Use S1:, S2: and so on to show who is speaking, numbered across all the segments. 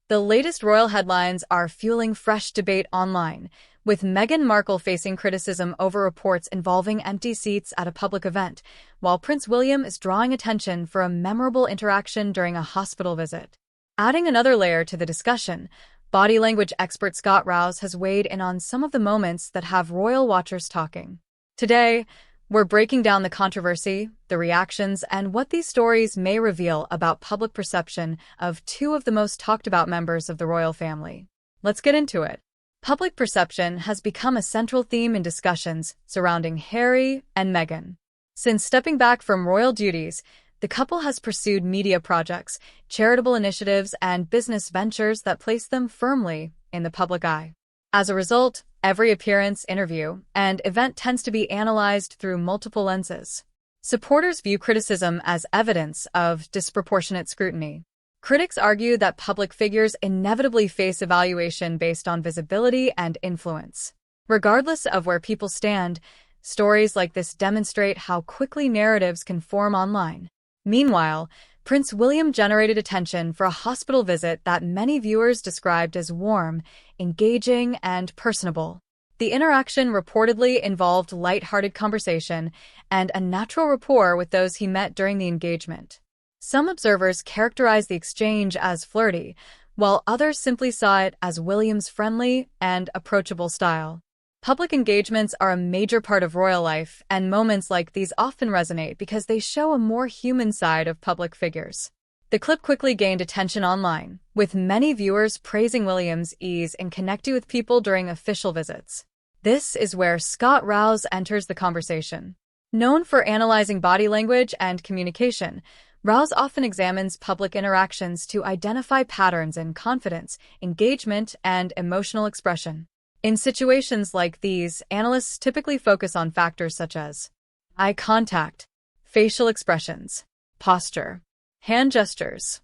S1: The latest royal headlines are fueling fresh debate online, with Meghan Markle facing criticism over reports involving empty seats at a public event, while Prince William is drawing attention for a memorable interaction during a hospital visit. Adding another layer to the discussion, body language expert Scott Rouse has weighed in on some of the moments that have royal watchers talking. Today, we're breaking down the controversy, the reactions, and what these stories may reveal about public perception of two of the most talked about members of the royal family. Let's get into it. Public perception has become a central theme in discussions surrounding Harry and Meghan. Since stepping back from royal duties, the couple has pursued media projects, charitable initiatives, and business ventures that place them firmly in the public eye. As a result, every appearance, interview, and event tends to be analyzed through multiple lenses. Supporters view criticism as evidence of disproportionate scrutiny. Critics argue that public figures inevitably face evaluation based on visibility and influence. Regardless of where people stand, stories like this demonstrate how quickly narratives can form online. Meanwhile, Prince William generated attention for a hospital visit that many viewers described as warm, engaging, and personable. The interaction reportedly involved light-hearted conversation and a natural rapport with those he met during the engagement. Some observers characterized the exchange as flirty, while others simply saw it as William's friendly and approachable style. Public engagements are a major part of royal life, and moments like these often resonate because they show a more human side of public figures. The clip quickly gained attention online, with many viewers praising William's ease in connecting with people during official visits. This is where Scott Rouse enters the conversation. Known for analyzing body language and communication, Rouse often examines public interactions to identify patterns in confidence, engagement, and emotional expression. In situations like these, analysts typically focus on factors such as eye contact, facial expressions, posture, hand gestures,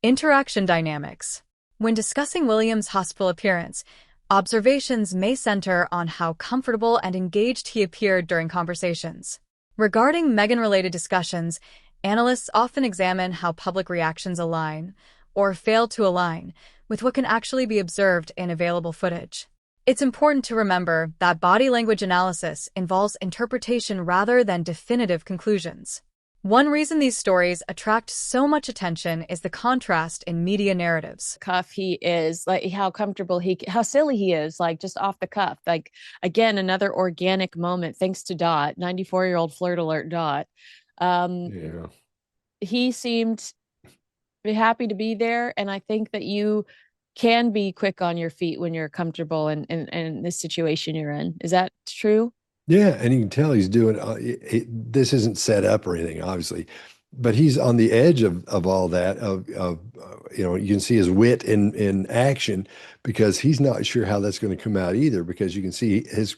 S1: interaction dynamics. When discussing William's hospital appearance, observations may center on how comfortable and engaged he appeared during conversations. Regarding Meghan-related discussions, analysts often examine how public reactions align, or fail to align, with what can actually be observed in available footage. It's important to remember that body language analysis involves interpretation rather than definitive conclusions. One reason these stories attract so much attention is the contrast in media narratives.
S2: Cuff he is, like how silly he is, like just off the cuff. Like, again, another organic moment thanks to Dot, 94-year-old flirt alert Dot.
S3: Yeah.
S2: He seemed happy to be there, and I think that you can be quick on your feet when you're comfortable in this situation you're in. Is that true?
S3: Yeah, and you can tell he's doing this isn't set up or anything, obviously, but he's on the edge of all that you can see his wit in action because he's not sure how that's going to come out either because you can see his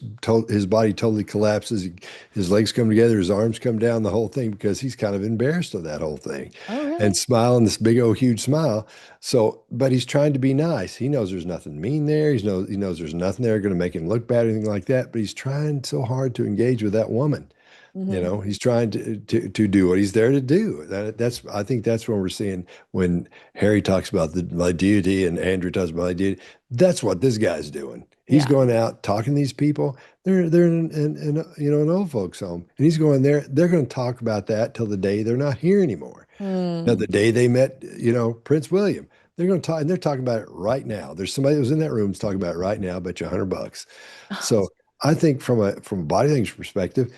S3: body totally collapses, his legs come together, his arms come down, the whole thing because he's kind of embarrassed of that whole thing.
S2: Oh, really?
S3: And smiling this big old huge smile. So, but he's trying to be nice. He knows there's nothing mean there. He knows there's nothing there going to make him look bad or anything like that. But he's trying so hard to engage with that woman.
S2: Mm-hmm.
S3: He's trying to do what he's there to do. I think that's when we're seeing when Harry talks about my duty and Andrew talks about my duty. That's what this guy's doing. He's going out talking to these people. They're in an old folks home, and he's going there. They're going to talk about that till the day they're not here anymore. Now, the day they met, Prince William, they're going to talk, and they're talking about it right now. There's somebody that was in that room talking about it right now. I bet you $100. So I think from a body language perspective,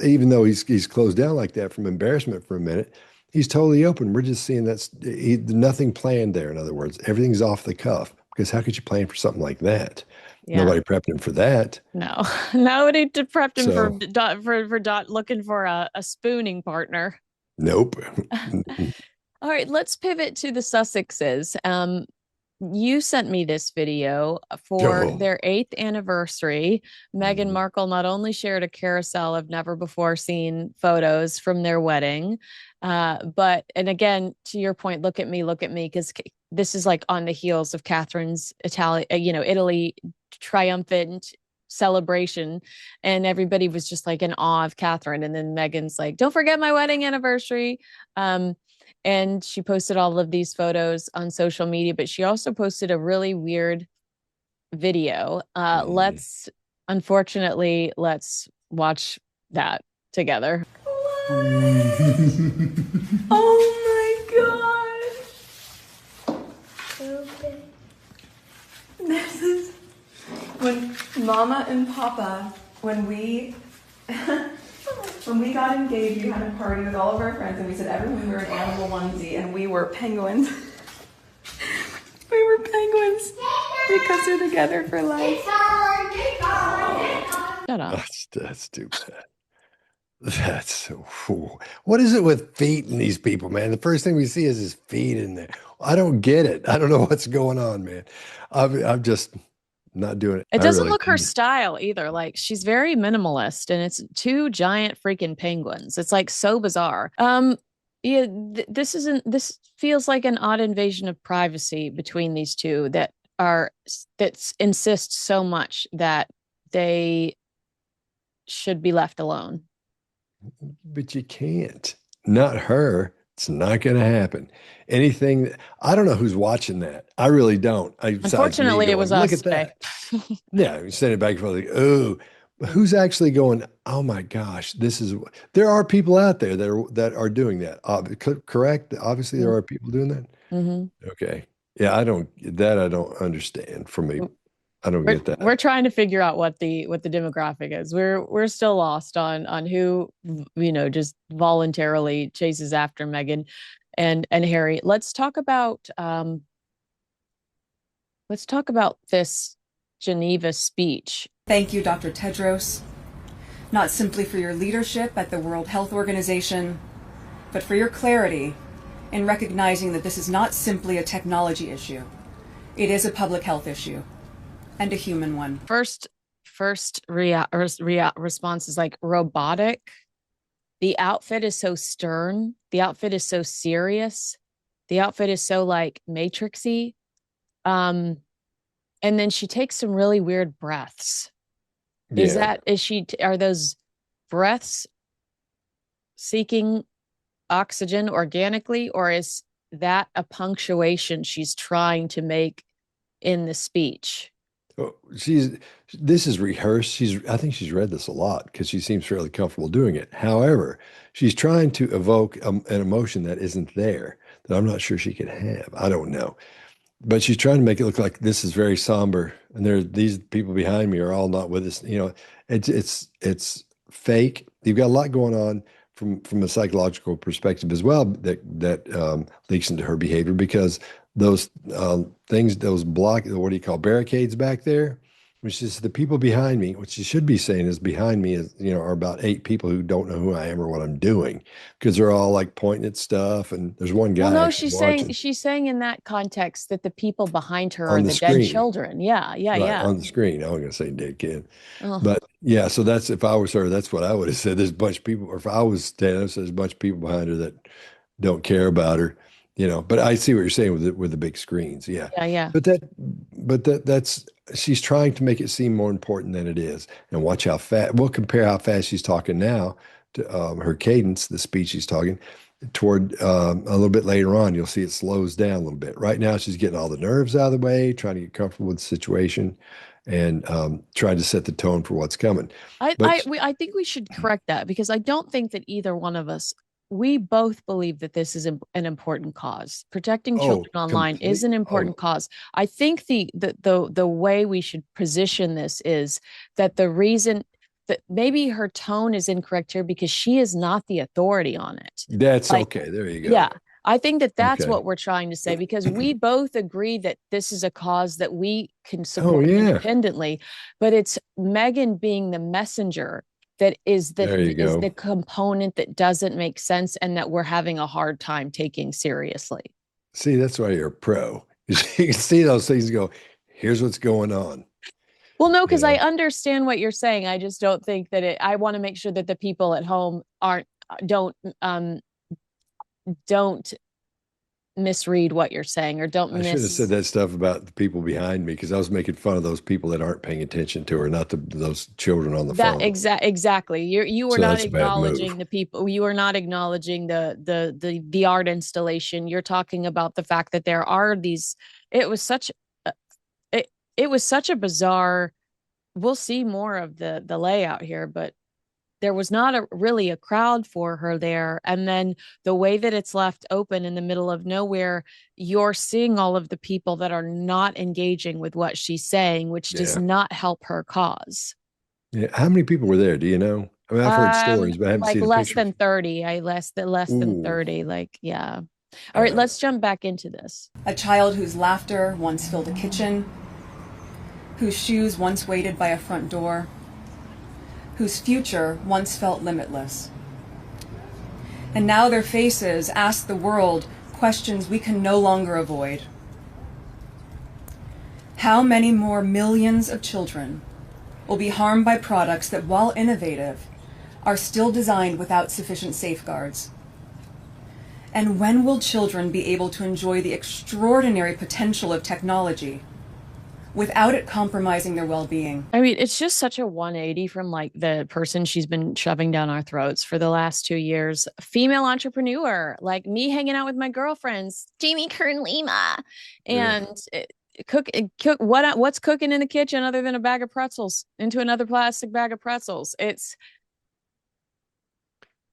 S3: even though he's closed down like that from embarrassment for a minute, he's totally open. We're just seeing nothing planned there. In other words, everything's off the cuff because how could you plan for something like that?
S2: Yeah.
S3: Nobody prepped him for that.
S2: No, nobody prepped him for Dot looking for a spooning partner.
S3: Nope.
S2: All right, let's pivot to the Sussexes. You sent me this video for their 8th anniversary. Meghan Markle not only shared a carousel of never before seen photos from their wedding, and again, to your point, look at me, because this is like on the heels of Catherine's Italy triumphant celebration, and everybody was just like in awe of Catherine. And then Meghan's like, "Don't forget my wedding anniversary." And she posted all of these photos on social media, but she also posted a really weird video. Unfortunately, let's watch that together.
S4: Oh my god. Okay. This is when Mama and Papa, when we got engaged, we had a party with all of our friends and we said everyone wear an animal onesie and we were penguins. We were penguins because they're together for life.
S2: Shut up.
S3: That's too bad. That's so cool. What is it with feet in these people, man? The first thing we see is his feet in there. I don't get it. I don't know what's going on, man. I'm just not doing it.
S2: It doesn't look her style either. Like, she's very minimalist, and it's two giant freaking penguins. It's like so bizarre. Yeah, this feels like an odd invasion of privacy between these two that insist so much that they should be left alone.
S3: But you can't. Not her. It's not going to happen. Anything. I don't know who's watching that. I really don't.
S2: Unfortunately, it was us.
S3: Look at that. Yeah, you send it back and forth. Like, oh, who's actually going? Oh my gosh, this is. There are people out there that are doing that. Correct. Obviously, there are people doing that.
S2: Mm-hmm.
S3: Okay. Yeah, I don't understand. For me, I don't get that.
S2: We're trying to figure out what the demographic is. We're still lost on who, just voluntarily chases after Meghan and Harry. Let's talk about this Geneva speech.
S4: Thank you, Dr. Tedros, not simply for your leadership at the World Health Organization, but for your clarity in recognizing that this is not simply a technology issue. It is a public health issue. And a human one.
S2: First response is like robotic. The outfit is so stern. The outfit is so serious. The outfit is so like matrixy. And then she takes some really weird breaths.
S3: Yeah.
S2: Are those breaths seeking oxygen organically, or is that a punctuation she's trying to make in the speech?
S3: This is rehearsed. I think she's read this a lot because she seems fairly comfortable doing it. However, she's trying to evoke an emotion that isn't there, that I'm not sure she could have. I don't know, but she's trying to make it look like this is very somber, and these people behind me are all not with us. It's fake. You've got a lot going on from a psychological perspective as well that leaks into her behavior, because those things, what do you call, barricades back there, which is the people behind me, which you should be saying is behind me is, are about 8 people who don't know who I am or what I'm doing, because they're all like pointing at stuff. And there's one guy.
S2: Well, no, she's saying in that context that the people behind her are the dead children. Yeah.
S3: Right, on the screen. I was going to say dead kid. But yeah, so that's, if I was her, that's what I would have said. There's a bunch of people, or if I was Thanos, there's a bunch of people behind her that don't care about her. But I see what you're saying with the big screens. Yeah.
S2: Yeah.
S3: But that's, she's trying to make it seem more important than it is. And watch how fast, we'll compare how fast she's talking now to her cadence, the speech she's talking toward a little bit later on. You'll see it slows down a little bit. Right now, she's getting all the nerves out of the way, trying to get comfortable with the situation, and trying to set the tone for what's coming.
S2: I think we should correct that, because I don't think that either one of us, we both believe that this is an important cause. Protecting children online is an important cause. I think the way we should position this is that the reason that maybe her tone is incorrect here because she is not the authority on it.
S3: That's okay. There you go.
S2: Yeah. I think that's what we're trying to say, because we both agree that this is a cause that we can support independently, but it's Meghan being the messenger that is the component that doesn't make sense and that we're having a hard time taking seriously.
S3: See, that's why you're a pro. You can see those things and go, here's what's going on.
S2: Well, no, because I understand what you're saying. I just don't think that I want to make sure that the people at home don't misread what you're saying, or don't
S3: I should have said that stuff about the people behind me, because I was making fun of those people that aren't paying attention to her, not those children on the
S2: that
S3: phone.
S2: exactly. You were
S3: So
S2: not
S3: that's a bad move.
S2: acknowledging the people. You are not acknowledging the art installation. You're talking about the fact that there are these. It was such it was such a bizarre. We'll see more of the layout here, but there was not really a crowd for her there. And then the way that it's left open in the middle of nowhere, you're seeing all of the people that are not engaging with what she's saying, which does not help her cause.
S3: Yeah. How many people were there? Do you know? I mean, I've heard stories, but I haven't
S2: Like
S3: seen the
S2: less
S3: pictures.
S2: than 30. Less than
S3: Ooh.
S2: 30. Like, yeah. All right, let's jump back into this.
S4: A child whose laughter once filled a kitchen, whose shoes once waited by a front door, whose future once felt limitless. And now their faces ask the world questions we can no longer avoid. How many more millions of children will be harmed by products that, while innovative, are still designed without sufficient safeguards? And when will children be able to enjoy the extraordinary potential of technology without it compromising their well-being?
S2: I mean, it's just such a 180 from like the person she's been shoving down our throats for the last 2 years. Female entrepreneur, like me hanging out with my girlfriends, Jamie Kern Lima, and cook what's cooking in the kitchen other than a bag of pretzels into another plastic bag of pretzels. I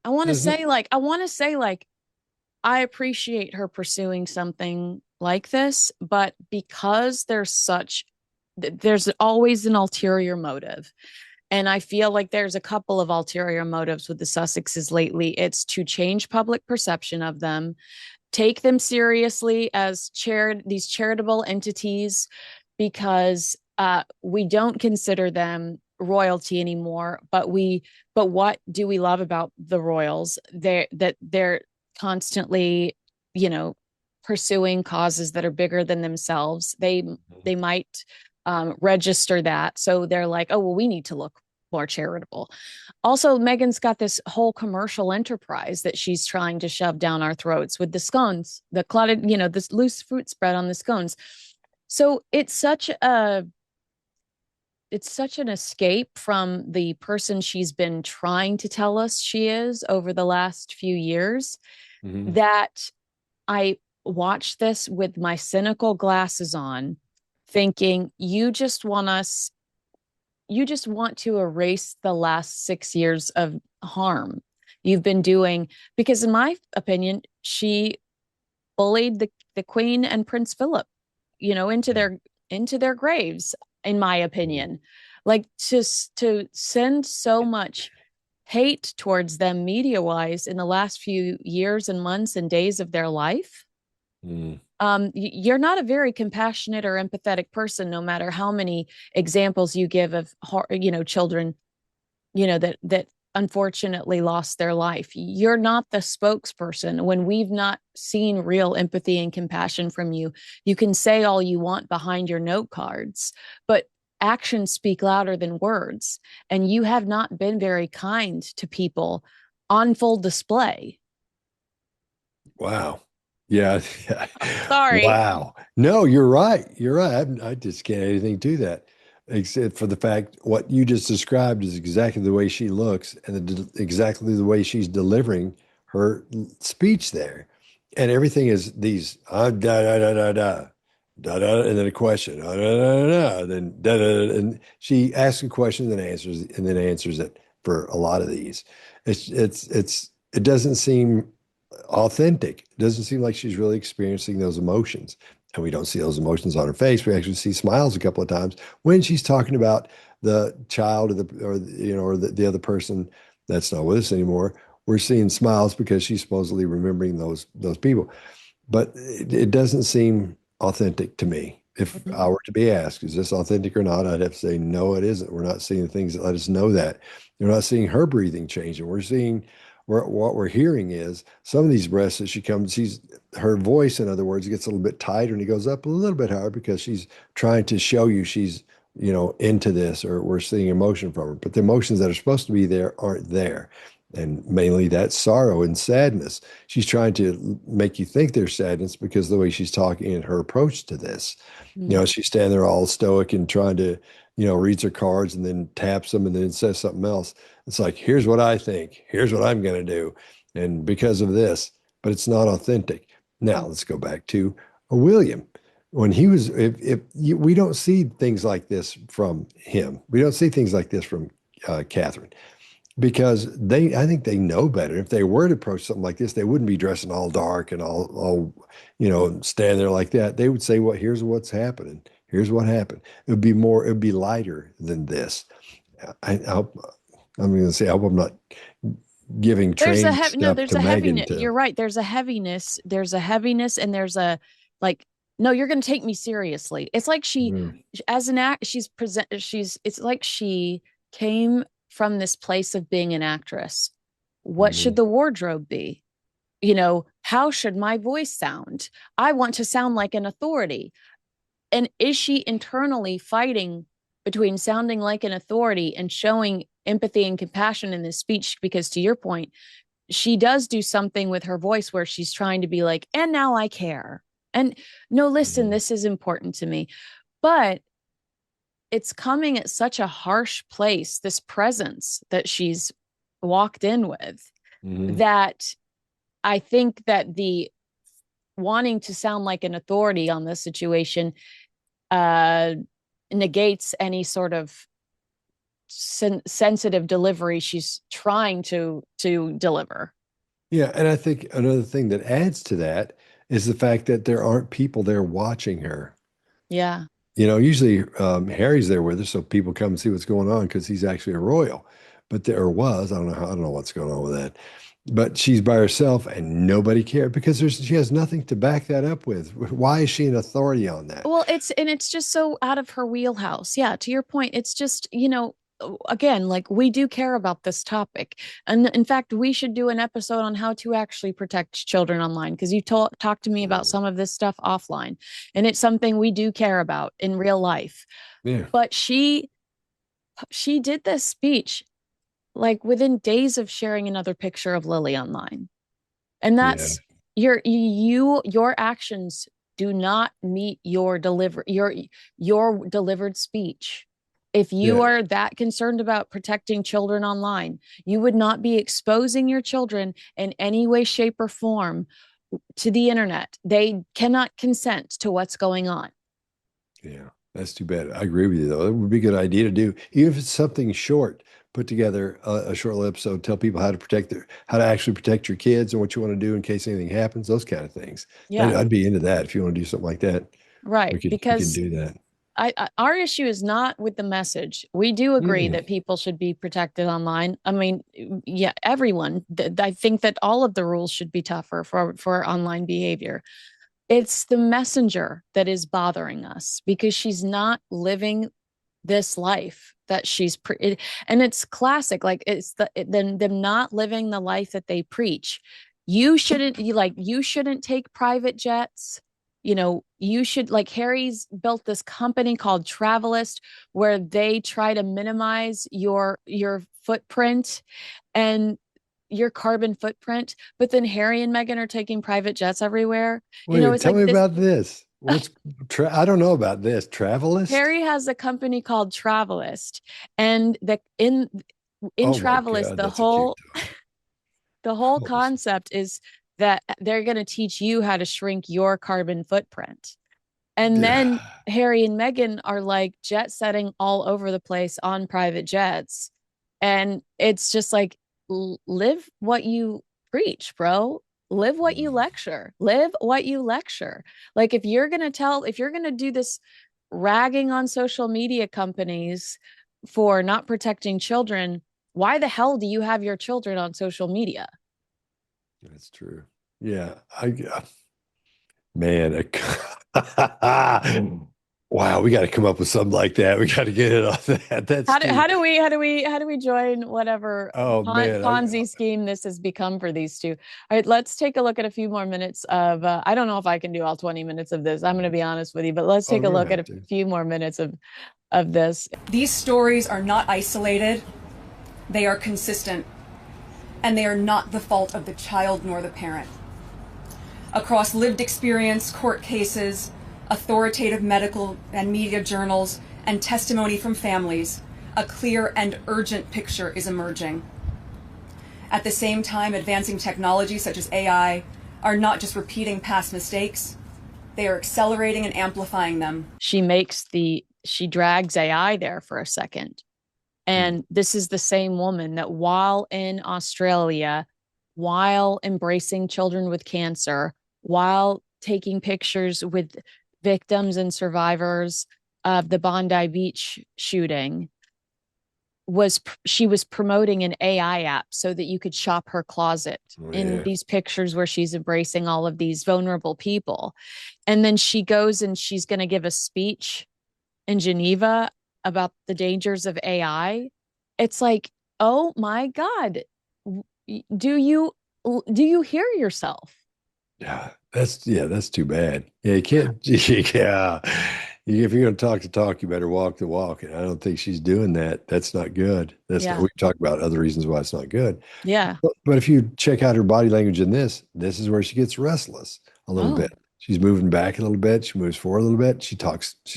S2: want to say I appreciate her pursuing something like this, but because there's always an ulterior motive. And I feel like there's a couple of ulterior motives with the Sussexes lately. It's to change public perception of them, take them seriously as these charitable entities, because we don't consider them royalty anymore. But what do we love about the royals? They're constantly, pursuing causes that are bigger than themselves. They might register that, so they're like, oh well, we need to look more charitable. Also, Meghan's got this whole commercial enterprise that she's trying to shove down our throats with the scones, the clotted, this loose fruit spread on the scones. So it's such an escape from the person she's been trying to tell us she is over the last few years, that I watched this with my cynical glasses on, thinking you just want to erase the last 6 years of harm you've been doing, because in my opinion, she bullied the Queen and Prince Philip, into their graves, in my opinion. Like, just to send so much hate towards them media wise in the last few years and months and days of their life. You're not a very compassionate or empathetic person, no matter how many examples you give of, children, that unfortunately lost their life. You're not the spokesperson. When we've not seen real empathy and compassion from you, you can say all you want behind your note cards, but actions speak louder than words. And you have not been very kind to people on full display.
S3: Wow. Yeah.
S2: Sorry.
S3: Wow. No, you're right. You're right. I just can't add anything to that, except for the fact what you just described is exactly the way she looks, and exactly the way she's delivering her speech there. And everything is these da da da da da da da, and then a question, da da da da, then da da, and she asks a question and then answers it for a lot of these. It doesn't seem authentic. It doesn't seem like she's really experiencing those emotions. And we don't see those emotions on her face. We actually see smiles a couple of times when she's talking about the child or the other person that's not with us anymore. We're seeing smiles because she's supposedly remembering those people. But it doesn't seem authentic to me. If I were to be asked, is this authentic or not, I'd have to say, no, it isn't. We're not seeing things that let us know that. We're not seeing her breathing changing. What we're hearing is some of these breaths that her voice, in other words, gets a little bit tighter and it goes up a little bit higher because she's trying to show you she's, into this, or we're seeing emotion from her. But the emotions that are supposed to be there aren't there. And mainly that's sorrow and sadness. She's trying to make you think there's sadness because of the way she's talking and her approach to this. You know, she's standing there all stoic and trying to, reads her cards and then taps them and then says something else. It's like, here's what I think. Here's what I'm going to do. And because of this, but it's not authentic. Now let's go back to William. When he was, we don't see things like this from him. We don't see things like this from Catherine, because I think they know better. If they were to approach something like this, they wouldn't be dressing all dark and all stand there like that. They would say, well, here's what's happening. Here's what happened. It would be lighter than this. I hope, I'm going to say, I hope I'm not giving train stuff to Meghan.
S2: You're right. There's a heaviness. And there's a, like, no, you're going to take me seriously. It's like as an act, it's like she came from this place of being an actress. What should the wardrobe be? How should my voice sound? I want to sound like an authority. And is she internally fighting between sounding like an authority and showing empathy and compassion in this speech? Because to your point, she does do something with her voice where she's trying to be like, and now I care. And no, listen, this is important to me. But it's coming at such a harsh place, this presence that she's walked in with, that I think that the wanting to sound like an authority on this situation negates any sort of sensitive delivery she's trying to deliver.
S3: Yeah, and I think another thing that adds to that is the fact that there aren't people there watching her.
S2: Yeah.
S3: Usually Harry's there with her, so people come and see what's going on because he's actually a royal. But there was, I don't know what's going on with that. But she's by herself and nobody cared because she has nothing to back that up with. Why is she an authority on that?
S2: Well, it's just so out of her wheelhouse. Yeah, to your point, it's just, again, like, we do care about this topic. And in fact, we should do an episode on how to actually protect children online, because you talked to me about some of this stuff offline, and it's something we do care about in real life.
S3: Yeah.
S2: But she did this speech like within days of sharing another picture of Lily online. And that's your actions do not meet your delivered speech. If you are that concerned about protecting children online, you would not be exposing your children in any way, shape, or form to the internet. They cannot consent to what's going on.
S3: Yeah, that's too bad. I agree with you, though. It would be a good idea to do, even if it's something short. Put together a short little episode, tell people how to actually protect your kids and what you want to do in case anything happens, those kind of things.
S2: Yeah,
S3: I'd be into that if you want to do something like that.
S2: Right,
S3: we can do that.
S2: Our issue is not with the message. We do agree that people should be protected online. I mean, yeah, everyone. I think that all of the rules should be tougher for online behavior. It's the messenger that is bothering us because she's not living this life that she's and it's classic. Like, it's them not living the life that they preach. You shouldn't take private jets. You should, like, Harry's built this company called Travelist where they try to minimize your footprint and your carbon footprint. But then Harry and Meghan are taking private jets everywhere.
S3: Wait, tell me about this. I don't know about this. Travelist?
S2: Harry has a company called Travelist, and in Travelist, the whole concept is that they're going to teach you how to shrink your carbon footprint. And then Harry and Meghan are like jet setting all over the place on private jets. And it's just like, live what you preach, bro. Live what you lecture. Live what you lecture. Like, if you're going to do this ragging on social media companies for not protecting children, why the hell do you have your children on social media?
S3: That's true. Yeah. Man, wow, we got to come up with something like that. We got to get it off that. That's
S2: how do we join whatever Ponzi scheme this has become for these two? All right, let's take a look at a few more minutes of. I don't know if I can do all 20 minutes of this. I'm going to be honest with you, but let's take a look at a few more minutes of this.
S4: These stories are not isolated. They are consistent. and they are not the fault of the child nor the parent. Across lived experience, court cases, authoritative medical and media journals, and testimony from families, a clear and urgent picture is emerging. At the same time, advancing technologies such as AI are not just repeating past mistakes, they are accelerating and amplifying them.
S2: She drags AI there for a second. And this is the same woman that while in Australia, while embracing children with cancer, while taking pictures with victims and survivors of the Bondi Beach shooting, she was promoting an AI app so that you could shop her closet in these pictures where she's embracing all of these vulnerable people. And then she goes and she's going to give a speech in Geneva about the dangers of AI. It's like, oh my God, do you hear yourself?
S3: Yeah, that's too bad. Yeah, you can't. Yeah, if you're going to talk, you better walk the walk. And I don't think she's doing that. That's not good. We talk about other reasons why it's not good.
S2: Yeah.
S3: But if you check out her body language in this is where she gets restless a little bit. She's moving back a little bit. She moves forward a little bit. She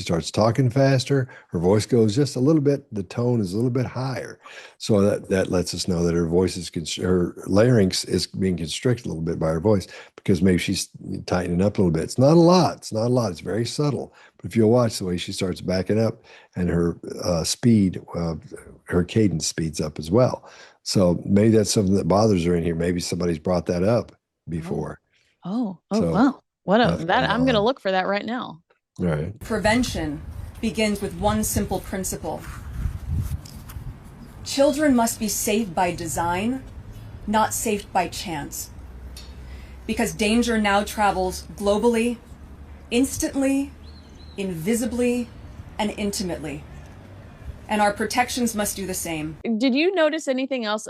S3: starts talking faster. Her voice goes just a little bit. The tone is a little bit higher. So that lets us know that her voice her larynx is being constricted a little bit by her voice, because maybe she's tightening up a little bit. It's not a lot. It's very subtle. But if you'll watch the way she starts backing up, and her speed, her cadence speeds up as well. So maybe that's something that bothers her in here. Maybe somebody's brought that up before.
S2: Wow. I'm going to look for that right now.
S3: All right.
S4: Prevention begins with one simple principle. Children must be saved by design, not saved by chance. Because danger now travels globally, instantly, invisibly, and intimately. And our protections must do the same.
S2: Did you notice anything else?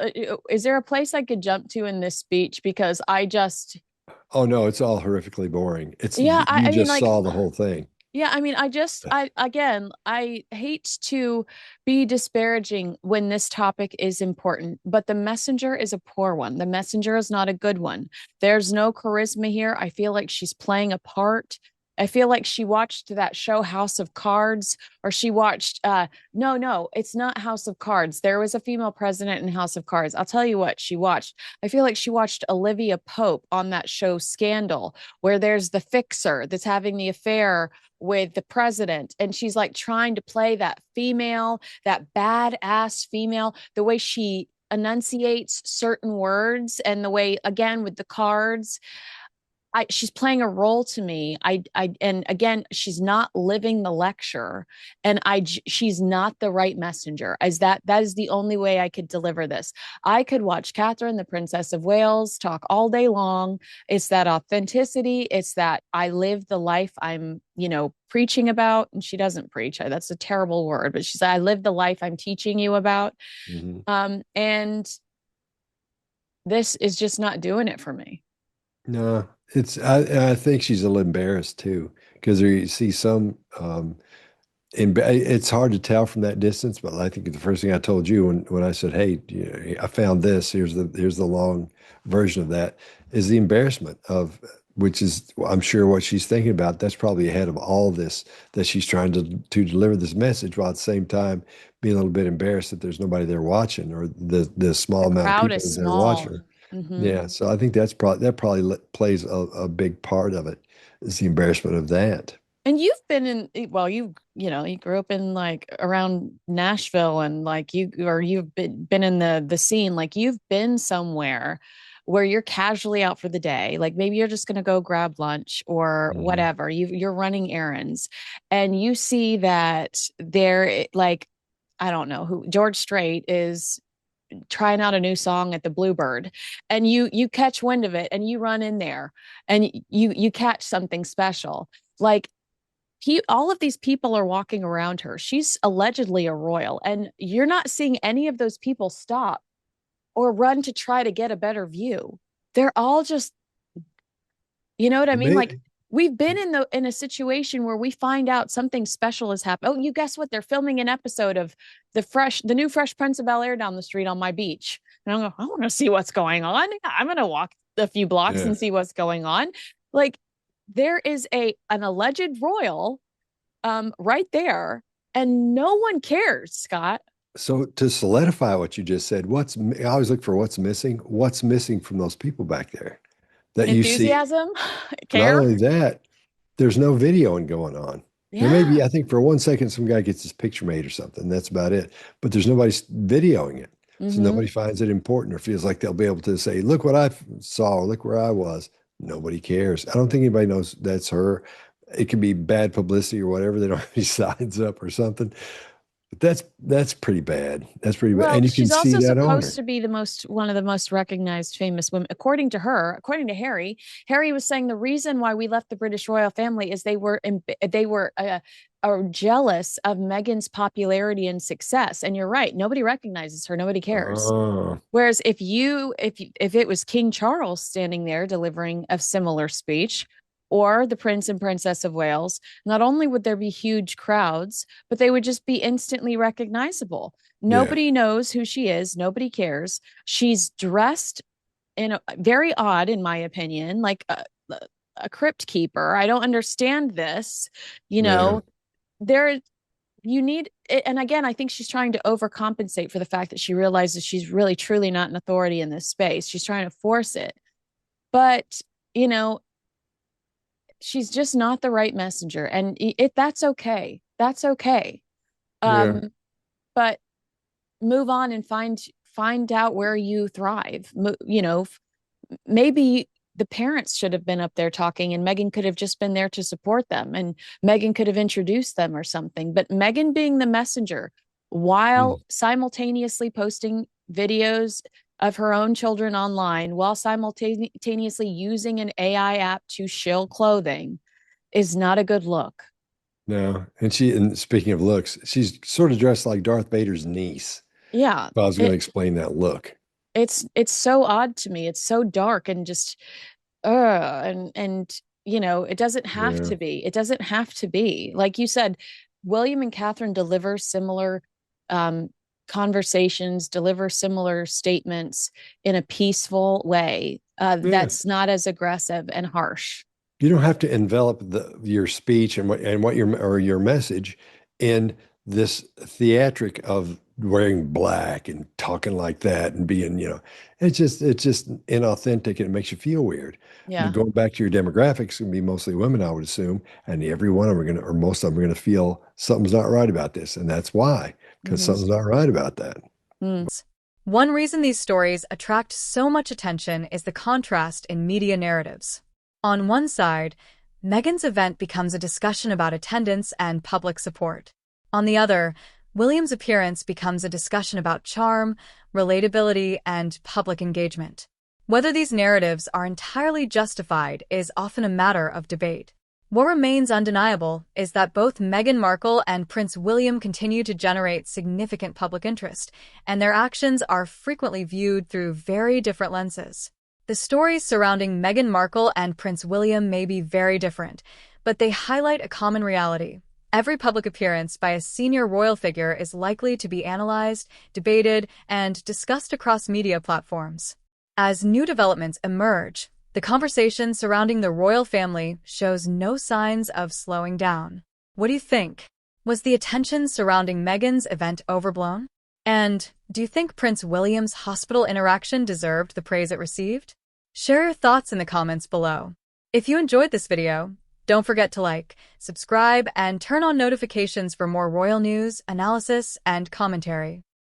S2: Is there a place I could jump to in this speech? Because
S3: oh no, it's all horrifically boring.
S2: I mean,
S3: saw the whole thing.
S2: Yeah, I mean, I hate to be disparaging when this topic is important, but the messenger is a poor one. The messenger is not a good one. There's no charisma here. I feel like she's playing a part. I feel like she watched that show House of Cards, or she watched no, it's not House of Cards. There was a female president in House of Cards. I'll tell you what she watched. I feel like she watched Olivia Pope on that show Scandal, where there's the fixer that's having the affair with the president, and she's like trying to play that badass female, the way she enunciates certain words, and the way, again, with the cards, she's playing a role to me. And again, she's not living the lecture, and she's not the right messenger. That is the only way I could deliver this. I could watch Catherine, the Princess of Wales, talk all day long. It's that authenticity. It's that I live the life I'm, preaching about. And she doesn't preach. That's a terrible word, but she said, I live the life I'm teaching you about. Mm-hmm. And this is just not doing it for me.
S3: No, I think she's a little embarrassed too, because you see some, it's hard to tell from that distance, but I think the first thing I told you when I said, hey, I found this, here's the long version of that, is the embarrassment of, which is, I'm sure, what she's thinking about. That's probably ahead of all this, that she's trying to deliver this message, while at the same time being a little bit embarrassed that there's nobody there watching, or the small amount of people that are watching her. Mm-hmm. Yeah, so I think that probably plays a big part of it, is the embarrassment of that.
S2: And you've been you grew up in around Nashville, and you've been in the scene, you've been somewhere where you're casually out for the day, maybe you're just going to go grab lunch or whatever, you're running errands, and you see that there, I don't know who, George Strait is trying out a new song at the Bluebird, and you catch wind of it, and you run in there, and you catch something special. All of these people are walking around her. She's allegedly a royal, and you're not seeing any of those people stop or run to try to get a better view. They're all just, you know what I mean? We've been in a situation where we find out something special has happened. Oh, you guess what? They're filming an episode of the new Fresh Prince of Bel-Air down the street on my beach. And I'm going, I want to see what's going on. I'm going to walk a few blocks and see what's going on. Like, there is an alleged royal right there, and no one cares, Scott.
S3: So to solidify what you just said, I always look for what's missing. What's missing from those people back there that
S2: Enthusiasm,
S3: you see?
S2: care.
S3: Not only that, there's no videoing going on.
S2: Yeah.
S3: There may be, I think, for 1 second, some guy gets his picture made or something. That's about it. But there's nobody videoing it. So nobody finds it important or feels like they'll be able to say, look what I saw, look where I was. Nobody cares. I don't think anybody knows that's her. It could be bad publicity or whatever. They don't have any signs up or something. But that's pretty bad. That's pretty bad.
S2: Well,
S3: And you can
S2: she's
S3: see
S2: also
S3: that on her.
S2: supposed to be one of the most recognized famous women, according to her. According to Harry, Harry was saying the reason why we left the British royal family is they were jealous of Meghan's popularity and success. And you're right, nobody recognizes her, nobody cares. Whereas if it was King Charles standing there delivering a similar speech, or the Prince and Princess of Wales, not only would there be huge crowds, but they would just be instantly recognizable. Nobody knows who she is. Nobody cares. She's dressed in very odd, in my opinion, like a crypt keeper. I don't understand this. You know, you need it. And again, I think she's trying to overcompensate for the fact that she realizes she's really, truly not an authority in this space. She's trying to force it. But, you know, she's just not the right messenger, and that's okay. That's okay. But move on and find out where you thrive. You know, maybe the parents should have been up there talking, and Meghan could have just been there to support them, and Meghan could have introduced them or something. But Meghan being the messenger while simultaneously posting videos of her own children online while simultaneously using an AI app to shill clothing is not a good look.
S3: No. And speaking of looks, she's sort of dressed like Darth Vader's niece.
S2: Yeah.
S3: If I was going to explain that look.
S2: It's so odd to me. It's so dark and just, and you know, it doesn't have to be. It doesn't have to be. Like you said, William and Catherine deliver similar conversations, deliver similar statements in a peaceful way that's not as aggressive and harsh.
S3: You don't have to envelop your speech and what your message in this theatric of wearing black and talking like that and being, you know, it's just inauthentic and it makes you feel weird.
S2: Yeah.
S3: And going back to your demographics, it's gonna be mostly women, I would assume, and every one of them or most of them are gonna feel something's not right about this, and that's why, because something's not right about that.
S1: One reason these stories attract so much attention is the contrast in media narratives. On one side, Meghan's event becomes a discussion about attendance and public support. On the other, William's appearance becomes a discussion about charm, relatability, and public engagement. Whether these narratives are entirely justified is often a matter of debate. What remains undeniable is that both Meghan Markle and Prince William continue to generate significant public interest, and their actions are frequently viewed through very different lenses. The stories surrounding Meghan Markle and Prince William may be very different, but they highlight a common reality. Every public appearance by a senior royal figure is likely to be analyzed, debated, and discussed across media platforms. As new developments emerge, the conversation surrounding the royal family shows no signs of slowing down. What do you think? Was the attention surrounding Meghan's event overblown? And do you think Prince William's hospital interaction deserved the praise it received? Share your thoughts in the comments below. If you enjoyed this video, don't forget to like, subscribe, and turn on notifications for more royal news, analysis, and commentary.